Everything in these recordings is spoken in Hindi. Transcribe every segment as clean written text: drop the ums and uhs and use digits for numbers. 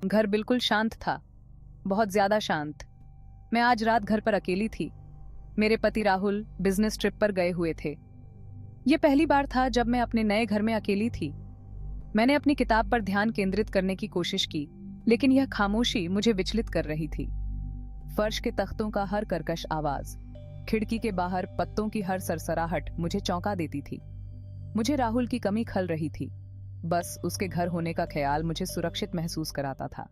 घर बिल्कुल शांत था, बहुत ज्यादा शांत। मैं आज रात घर पर अकेली थी। मेरे पति राहुल बिजनेस ट्रिप पर गए हुए थे। ये पहली बार था जब मैं अपने नए घर में अकेली थी। मैंने अपनी किताब पर ध्यान केंद्रित करने की कोशिश की, लेकिन यह खामोशी मुझे विचलित कर रही थी। फर्श के तख्तों का हर कर्कश आवाज, खिड़की के बाहर पत्तों की हर सरसराहट मुझे चौंका देती थी। मुझे राहुल की कमी खल रही थी। बस उसके घर होने का ख्याल मुझे सुरक्षित महसूस कराता था।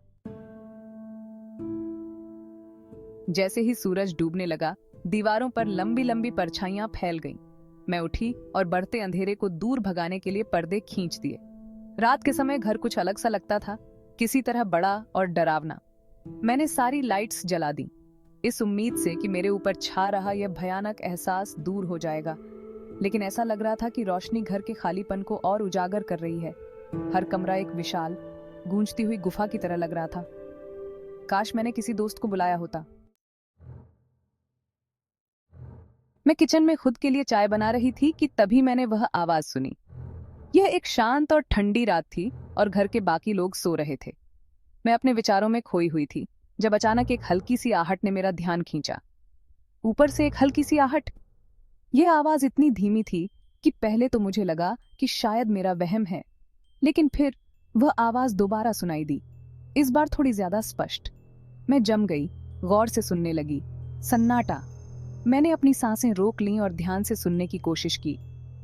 जैसे ही सूरज डूबने लगा, दीवारों पर लंबी लंबी परछाइयां फैल गईं। मैं उठी और बढ़ते अंधेरे को दूर भगाने के लिए पर्दे खींच दिए। रात के समय घर कुछ अलग सा लगता था, किसी तरह बड़ा और डरावना। मैंने सारी लाइट्स जला दी, इस उम्मीद से कि मेरे ऊपर छा रहा यह भयानक एहसास दूर हो जाएगा। लेकिन ऐसा लग रहा था कि रोशनी घर के खालीपन को और उजागर कर रही है। हर कमरा एक विशाल, गूंजती हुई गुफा की तरह लग रहा था। काश मैंने किसी दोस्त को बुलाया होता। मैं किचन में खुद के लिए चाय बना रही थी कि तभी मैंने वह आवाज सुनी। यह एक शांत और ठंडी रात थी और घर के बाकी लोग सो रहे थे। मैं अपने विचारों में खोई हुई थी जब अचानक एक हल्की सी आहट ने मेरा ध्यान खींचा। ऊपर से एक हल्की सी आहट। यह आवाज इतनी धीमी थी कि पहले तो मुझे लगा कि शायद मेरा वहम है, लेकिन फिर वह आवाज दोबारा सुनाई दी, इस बार थोड़ी ज्यादा स्पष्ट। मैं जम गई, गौर से सुनने लगी। सन्नाटा। मैंने अपनी सांसें रोक लीं और ध्यान से सुनने की कोशिश की।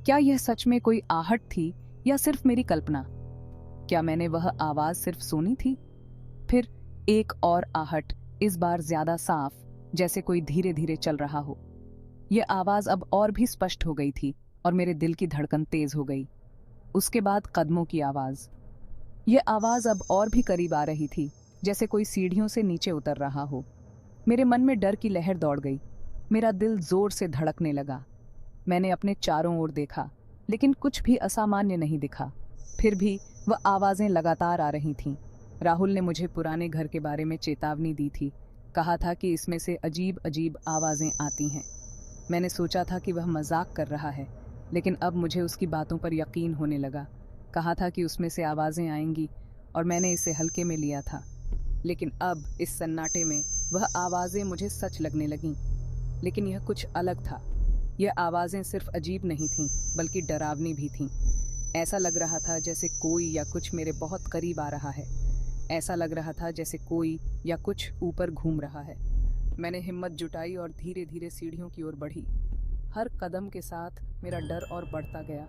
क्या यह सच में कोई आहट थी या सिर्फ मेरी कल्पना? क्या मैंने वह आवाज सिर्फ सुनी थी? फिर एक और आहट, इस बार ज्यादा साफ, जैसे कोई धीरे धीरे चल रहा हो। यह आवाज अब और भी स्पष्ट हो गई थी और मेरे दिल की धड़कन तेज हो गई। उसके बाद कदमों की आवाज। यह आवाज अब और भी करीब आ रही थी, जैसे कोई सीढ़ियों से नीचे उतर रहा हो। मेरे मन में डर की लहर दौड़ गई। मेरा दिल जोर से धड़कने लगा। मैंने अपने चारों ओर देखा, लेकिन कुछ भी असामान्य नहीं दिखा। फिर भी वह आवाजें लगातार आ रही थीं। राहुल ने मुझे पुराने घर के बारे में चेतावनी दी थी। कहा था कि इसमें से अजीब अजीब आवाजें आती हैं। मैंने सोचा था कि वह मजाक कर रहा है, लेकिन अब मुझे उसकी बातों पर यकीन होने लगा। कहा था कि उसमें से आवाजें आएंगी और मैंने इसे हल्के में लिया था। लेकिन अब इस सन्नाटे में वह आवाजें मुझे सच लगने लगीं। लेकिन यह कुछ अलग था। यह आवाजें सिर्फ अजीब नहीं थीं, बल्कि डरावनी भी थीं। ऐसा लग रहा था जैसे कोई या कुछ मेरे बहुत करीब आ रहा है। ऐसा लग रहा था जैसे कोई या कुछ ऊपर घूम रहा है। मैंने हिम्मत जुटाई और धीरे धीरे सीढ़ियों की ओर बढ़ी। हर कदम के साथ मेरा डर और बढ़ता गया।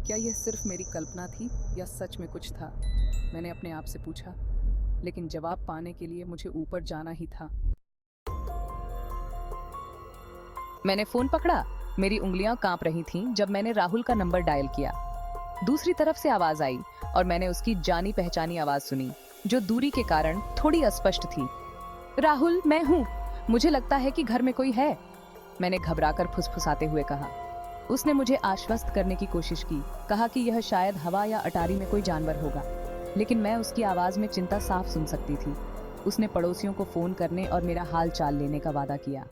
क्या यह सिर्फ मेरी कल्पना थी या सच में कुछ था? मैंने अपने आप से पूछा, लेकिन जवाब पाने के लिए मुझे ऊपर जाना ही था। मैंने फोन पकड़ा। मेरी उंगलियां कांप रही थीं जब मैंने राहुल का नंबर डायल किया। दूसरी तरफ से आवाज आई और मैंने उसकी जानी पहचानी आवाज सुनी, जो दूरी के कारण थोड़ी अस्पष्ट थी। राहुल, मैं हूँ। मुझे लगता है कि घर में कोई है, मैंने घबराकर फुसफुसाते हुए कहा। उसने मुझे आश्वस्त करने की कोशिश की, कहा कि यह शायद हवा या अटारी में कोई जानवर होगा, लेकिन मैं उसकी आवाज में चिंता साफ सुन सकती थी। उसने पड़ोसियों को फोन करने और मेरा हाल चाल लेने का वादा किया।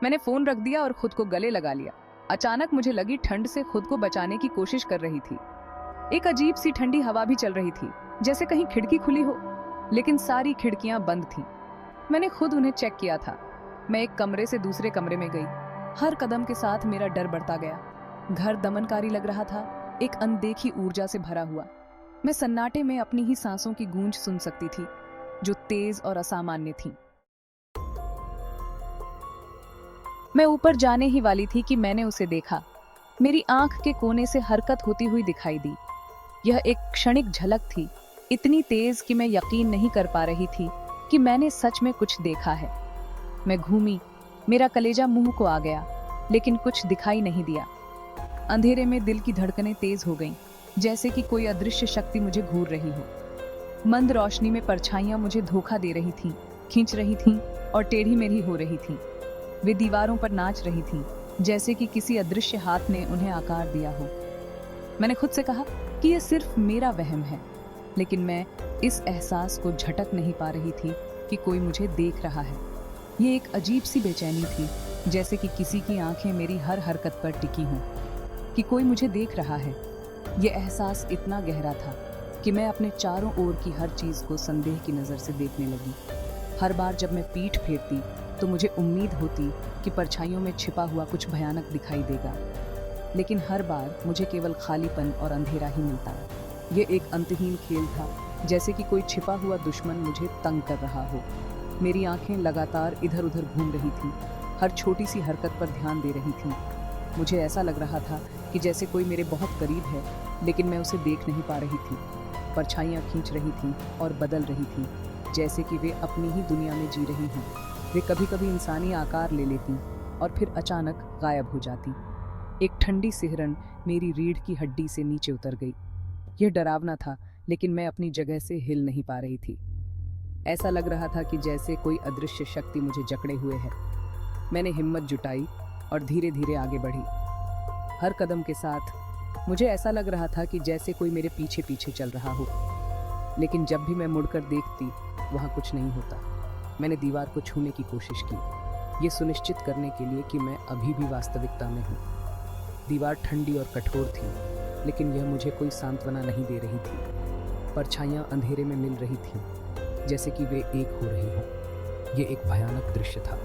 मैंने फोन रख दिया और खुद को गले लगा लिया। अचानक मुझे लगी ठंड से खुद को बचाने की कोशिश कर रही थी। एक अजीब सी ठंडी हवा भी चल रही थी, जैसे कहीं खिड़की खुली हो, लेकिन सारी खिड़कियां बंद थीं। मैंने खुद उन्हें चेक किया था। मैं एक कमरे से दूसरे कमरे में गई। हर कदम के साथ मेरा डर बढ़ता गया। घर दमनकारी लग रहा था, एक अनदेखी ऊर्जा से भरा हुआ। मैं सन्नाटे में अपनी ही सांसों की गूंज सुन सकती थी, जो तेज और असामान्य थी। मैं ऊपर जाने ही वाली थी कि मैंने उसे देखा। मेरी आंख के कोने से हरकत होती हुई दिखाई दी। यह एक क्षणिक झलक थी, इतनी तेज कि मैं यकीन नहीं कर पा रही थी कि मैंने सच में कुछ देखा है। मैं घूमी, मेरा कलेजा मुंह को आ गया, लेकिन कुछ दिखाई नहीं दिया। अंधेरे में दिल की धड़कनें तेज हो गईं, जैसे कि कोई अदृश्य शक्ति मुझे घूर रही हो। मंद रोशनी में परछाइयां मुझे धोखा दे रही थीं, खींच रही थीं और टेढ़ी मेढ़ी हो रही थीं। वे दीवारों पर नाच रही थीं, जैसे कि किसी अदृश्य हाथ ने उन्हें आकार दिया हो। मैंने खुद से कहा कि यह सिर्फ मेरा वहम है, लेकिन मैं इस एहसास को झटक नहीं पा रही थी कि कोई मुझे देख रहा है। ये एक अजीब सी बेचैनी थी, जैसे कि किसी की आंखें मेरी हर हरकत पर टिकी हों, कि कोई मुझे देख रहा है। यह एहसास इतना गहरा था कि मैं अपने चारों ओर की हर चीज को संदेह की नजर से देखने लगी। हर बार जब मैं पीठ फेरती तो मुझे उम्मीद होती कि परछाइयों में छिपा हुआ कुछ भयानक दिखाई देगा, लेकिन हर बार मुझे केवल खालीपन और अंधेरा ही मिलता। ये एक अंतहीन खेल था, जैसे कि कोई छिपा हुआ दुश्मन मुझे तंग कर रहा हो। मेरी आंखें लगातार इधर उधर घूम रही थीं, हर छोटी सी हरकत पर ध्यान दे रही थीं। मुझे ऐसा लग रहा था कि जैसे कोई मेरे बहुत करीब है, लेकिन मैं उसे देख नहीं पा रही थी। परछाइयाँ खींच रही थीं और बदल रही थीं, जैसे कि वे अपनी ही दुनिया में जी रही हों। वे कभी कभी इंसानी आकार ले लेती और फिर अचानक गायब हो जाती। एक ठंडी सिहरन मेरी रीढ़ की हड्डी से नीचे उतर गई। यह डरावना था, लेकिन मैं अपनी जगह से हिल नहीं पा रही थी। ऐसा लग रहा था कि जैसे कोई अदृश्य शक्ति मुझे जकड़े हुए है। मैंने हिम्मत जुटाई और धीरे धीरे आगे बढ़ी। हर कदम के साथ मुझे ऐसा लग रहा था कि जैसे कोई मेरे पीछे पीछे चल रहा हो, लेकिन जब भी मैं मुड़कर देखती वहाँ कुछ नहीं होता। मैंने दीवार को छूने की कोशिश की, ये सुनिश्चित करने के लिए कि मैं अभी भी वास्तविकता में हूँ। दीवार ठंडी और कठोर थी, लेकिन यह मुझे कोई सांत्वना नहीं दे रही थी। परछाइयाँ अंधेरे में मिल रही थीं, जैसे कि वे एक हो रही हों। ये एक भयानक दृश्य था,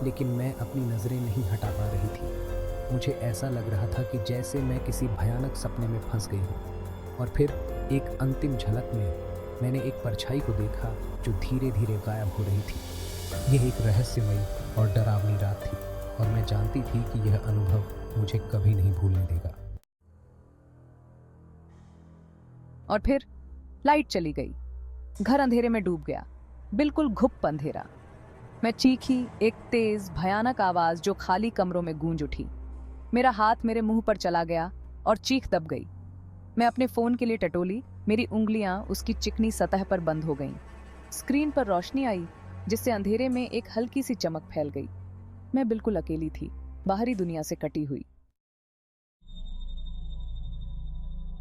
लेकिन मैं अपनी नज़रें नहीं हटा पा रही थी। मुझे ऐसा लग रहा था कि जैसे मैं किसी भयानक सपने में फंस गई हूँ। और फिर एक अंतिम झलक में मैंने एक परछाई को देखा जो धीरे धीरे गायब हो रही थी। यह एक रहस्यमयी और डरावनी रात थी, और मैं जानती थी कि यह अनुभव मुझे कभी नहीं भूलने देगा। और फिर लाइट चली गई। घर अंधेरे में डूब गया, बिल्कुल घुप अंधेरा। मैं चीखी, एक तेज भयानक आवाज जो खाली कमरों में गूंज उठी। मेरा हाथ मेरे मुंह पर चला गया और चीख दब गई। मैं अपने फोन के लिए टटोली, मेरी उंगलियां उसकी चिकनी सतह पर बंद हो गईं। स्क्रीन पर रोशनी आई, जिससे अंधेरे में एक हल्की सी चमक फैल गई। मैं बिल्कुल अकेली थी, बाहरी दुनिया से कटी हुई।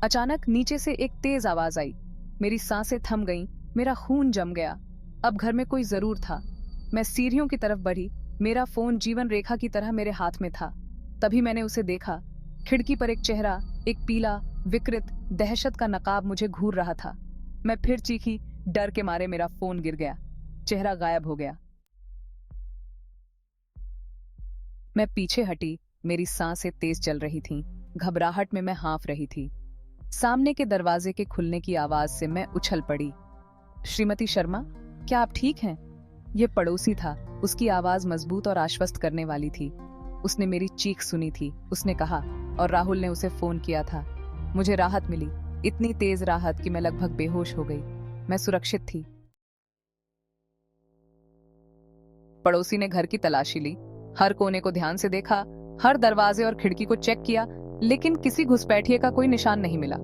अचानक नीचे से एक तेज आवाज आई। मेरी सांसें थम गईं, मेरा खून जम गया। अब घर में कोई जरूर था। मैं सीढ़ियों की तरफ बढ़ी, मेरा फोन जीवन रेखा की तरह मेरे हाथ में था। तभी मैंने उसे देखा। खिड़की पर एक चेहरा, एक पीला, विकृत, दहशत का नकाब मुझे घूर रहा था। मैं फिर चीखी, डर के मारे मेरा फोन गिर गया। चेहरा गायब हो गया। मैं पीछे हटी, मेरी सांसें तेज चल रही थीं। घबराहट में मैं हाँफ रही थी। सामने के दरवाजे के खुलने की आवाज से मैं उछल पड़ी। श्रीमती शर्मा, क्या आप ठीक हैं? यह पड़ोसी था। उसकी आवाज मजबूत और आश्वस्त करने वाली थी। उसने मेरी चीख सुनी थी, उसने कहा, और राहुल ने उसे फोन किया था। मुझे राहत मिली, इतनी तेज राहत कि मैं लगभग बेहोश हो गई। मैं सुरक्षित थी। पड़ोसी ने घर की तलाशी ली, हर कोने को ध्यान से देखा, हर दरवाजे और खिड़की को चेक किया, लेकिन किसी घुसपैठिए का कोई निशान नहीं मिला।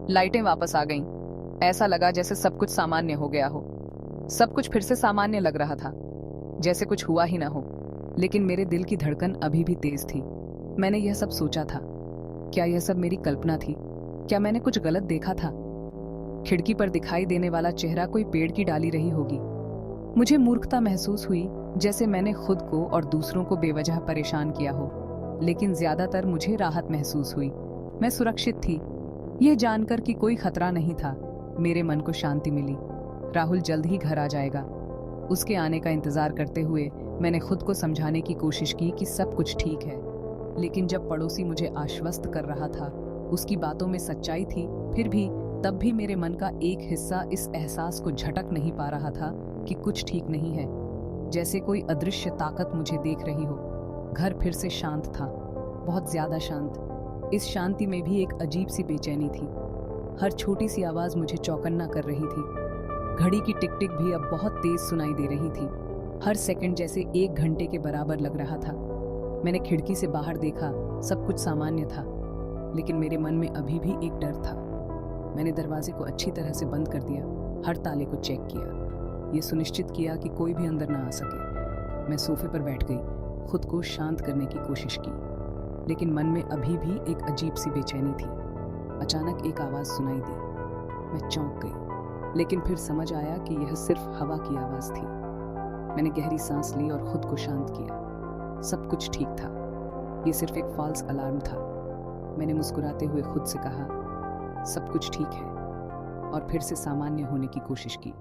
लाइटें वापस आ गईं। ऐसा लगा जैसे सब कुछ सामान्य हो गया हो। सब कुछ फिर से सामान्य लग रहा था, जैसे कुछ हुआ ही ना हो। लेकिन मेरे दिल की धड़कन अभी भी तेज थी। मैंने यह सब सोचा था। क्या यह सब मेरी कल्पना थी? क्या मैंने कुछ गलत देखा था? खिड़की पर दिखाई देने वाला चेहरा कोई पेड़ की डाली रही होगी। मुझे मूर्खता महसूस हुई, जैसे मैंने खुद को और दूसरों को बेवजह परेशान किया हो। लेकिन ज्यादातर मुझे राहत महसूस हुई। मैं सुरक्षित थी, यह जानकर कि कोई खतरा नहीं था। मेरे मन को शांति मिली। राहुल जल्द ही घर आ जाएगा। उसके आने का इंतजार करते हुए मैंने खुद को समझाने की कोशिश की कि सब कुछ ठीक है। लेकिन जब पड़ोसी मुझे आश्वस्त कर रहा था, उसकी बातों में सच्चाई थी, फिर भी तब भी मेरे मन का एक हिस्सा इस एहसास को झटक नहीं पा रहा था कि कुछ ठीक नहीं है, जैसे कोई अदृश्य ताकत मुझे देख रही हो। घर फिर से शांत था, बहुत ज्यादा शांत। इस शांति में भी एक अजीब सी बेचैनी थी। हर छोटी सी आवाज मुझे चौकन्ना कर रही थी। घड़ी की टिक टिक भी अब बहुत तेज सुनाई दे रही थी। हर सेकंड जैसे 1 घंटे के बराबर लग रहा था। मैंने खिड़की से बाहर देखा, सब कुछ सामान्य था, लेकिन मेरे मन में अभी भी एक डर था। मैंने दरवाजे को अच्छी तरह से बंद कर दिया, हर ताले को चेक किया, ये सुनिश्चित किया कि कोई भी अंदर ना आ सके। मैं सोफे पर बैठ गई, खुद को शांत करने की कोशिश की, लेकिन मन में अभी भी एक अजीब सी बेचैनी थी। अचानक एक आवाज़ सुनाई दी। मैं चौंक गई, लेकिन फिर समझ आया कि यह सिर्फ हवा की आवाज़ थी। मैंने गहरी सांस ली और खुद को शांत किया। सब कुछ ठीक था, ये सिर्फ एक फॉल्स अलार्म था। मैंने मुस्कुराते हुए खुद से कहा, सब कुछ ठीक है। और फिर से सामान्य होने की कोशिश की।